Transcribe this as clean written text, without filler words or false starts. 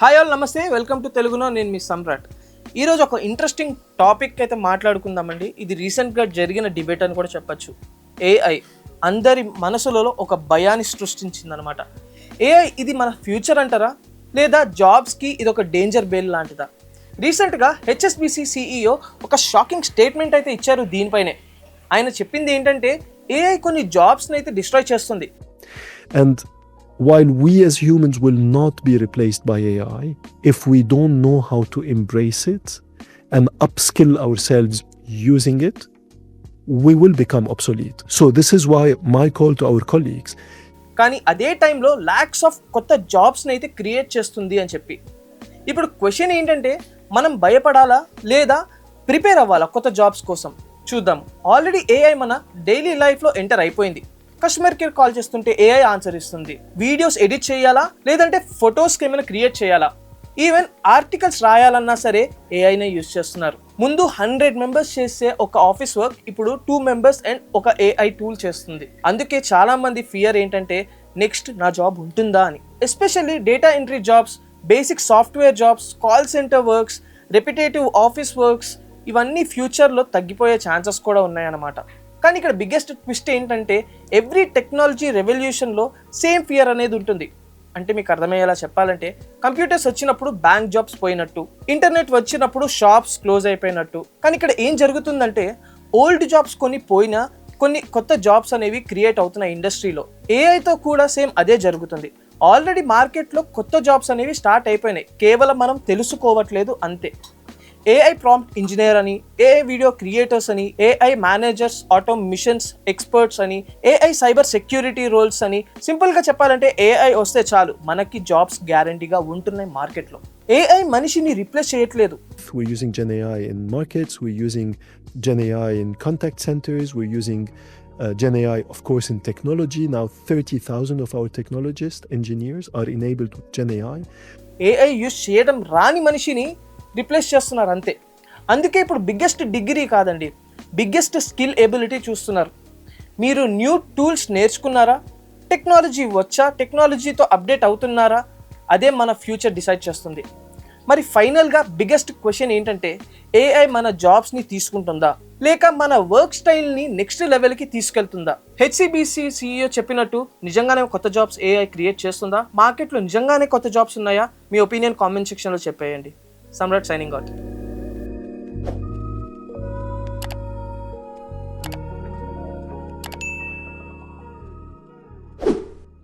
Hi all నమస్తే, welcome to తెలుగులో నేను మీ సమ్రాట్. ఈరోజు ఒక ఇంట్రెస్టింగ్ టాపిక్ అయితే మాట్లాడుకుందామండి. ఇది రీసెంట్గా జరిగిన డిబేట్ అని కూడా చెప్పచ్చు. ఏఐ అందరి మనసులలో ఒక భయాన్ని సృష్టించిందనమాట. ఏఐ ఇది మన ఫ్యూచర్ అంటారా, లేదా జాబ్స్కి ఇది ఒక డేంజర్ బేల్ లాంటిదా? రీసెంట్గా హెచ్ఎస్బిసి సిఇఓ ఒక షాకింగ్ స్టేట్మెంట్ అయితే ఇచ్చారు దీనిపైనే. ఆయన చెప్పింది ఏంటంటే ఏఐ కొన్ని జాబ్స్ని అయితే డిస్ట్రాయ్ చేస్తుంది. And while we as humans will not be replaced by AI, if we don't know how to embrace it and upskill ourselves using it, we will become obsolete. So this is why my call to our colleagues. కానీ అదే టైంలో lakhs of కొత్త జాబ్స్ని అయితే create చేస్తుంది అని చెప్పి. ఇప్పుడు question ఏంటంటే మనం భయపడాలా లేదా ప్రిపేర్ అవ్వాలా కొత్త జాబ్స్ కోసం? చూద్దాం. ఆల్రెడీ ఏఐ మన డైలీ లైఫ్లో ఎంటర్ అయిపోయింది. కస్టమర్ కేర్ కాల్ చేస్తుంటే ఏఐ ఆన్సర్ ఇస్తుంది. వీడియోస్ ఎడిట్ చేయాలా లేదంటే ఫొటోస్కి ఏమైనా క్రియేట్ చేయాలా, ఈవెన్ ఆర్టికల్స్ రాయాలన్నా సరే ఏఐనే యూజ్ చేస్తున్నారు. ముందు 100 మెంబర్స్ చేసే ఒక ఆఫీస్ వర్క్ ఇప్పుడు 2 మెంబర్స్ అండ్ ఒక ఏఐ టూల్ చేస్తుంది. అందుకే చాలా మంది ఫియర్ ఏంటంటే నెక్స్ట్ నా జాబ్ ఉంటుందా అని. Especially data entry jobs, basic software jobs, call centre works, repetitive office works ఇవన్నీ ఫ్యూచర్లో తగ్గిపోయే ఛాన్సెస్ కూడా ఉన్నాయన్నమాట. కానీ ఇక్కడ బిగ్గెస్ట్ ట్విస్ట్ ఏంటంటే ఎవ్రీ టెక్నాలజీ రెవల్యూషన్లో సేమ్ ఫియర్ అనేది ఉంటుంది. అంటే మీకు అర్థమయ్యేలా చెప్పాలంటే కంప్యూటర్స్ వచ్చినప్పుడు బ్యాంక్ జాబ్స్ పోయినట్టు, ఇంటర్నెట్ వచ్చినప్పుడు షాప్స్ క్లోజ్ అయిపోయినట్టు. కానీ ఇక్కడ ఏం జరుగుతుందంటే ఓల్డ్ జాబ్స్ కొన్ని పోయినా కొన్ని కొత్త జాబ్స్ అనేవి క్రియేట్ అవుతున్నాయి ఇండస్ట్రీలో. ఏఐతో కూడా సేమ్ అదే జరుగుతుంది. ఆల్రెడీ మార్కెట్లో కొత్త జాబ్స్ అనేవి స్టార్ట్ అయిపోయినాయి, కేవలం మనం తెలుసుకోవట్లేదు అంతే. ఏఐ ప్రాంప్ట్ ఇంజనీర్ అని, ఏఐ వీడియో క్రియేటర్స్ అని, ఏఐ మేనేజర్స్, ఆటోమిషన్స్ ఎక్స్పర్ట్స్ అని, ఏఐ సైబర్ సెక్యూరిటీ రోల్స్ అని. సింపుల్గా చెప్పాలంటే ఏఐ వస్తే చాలు మనకి జాబ్స్ గ్యారంటీగా ఉంటున్నాయి మార్కెట్లో. ఏఐ మనిషిని రీప్లేస్ చేయట్లేదు. We're using Gen AI in markets, we're using Gen AI in contact centers, we're using Gen AI, of course, in technology. Now 30,000 of our technologists, engineers are enabled with Gen AI. AI use చేయడం రాని మనిషిని replace చేస్తున్నారు అంతే. అందుకే ఇప్పుడు biggest degree కాదండి, biggest skill ability చూస్తున్నారు. మీరు న్యూ టూల్స్ నేర్చుకున్నారా, టెక్నాలజీ వచ్చా, టెక్నాలజీతో అప్డేట్ అవుతున్నారా, అదే మన ఫ్యూచర్ డిసైడ్ చేస్తుంది. మరి ఫైనల్గా బిగ్గెస్ట్ క్వశ్చన్ ఏంటంటే ఏఐ మన జాబ్స్ని తీసుకుంటుందా లేక మన వర్క్ స్టైల్ని నెక్స్ట్ లెవెల్కి తీసుకెళ్తుందా? హెచ్సిబిసి సిఇఓ చెప్పినట్టు నిజంగానే కొత్త జాబ్స్ ఏఐ క్రియేట్ చేస్తుందా? మార్కెట్లో నిజంగానే కొత్త జాబ్స్ ఉన్నాయా? మీ ఒపీనియన్ కామెంట్ సెక్షన్లో చెప్పేయండి. Samrat signing out.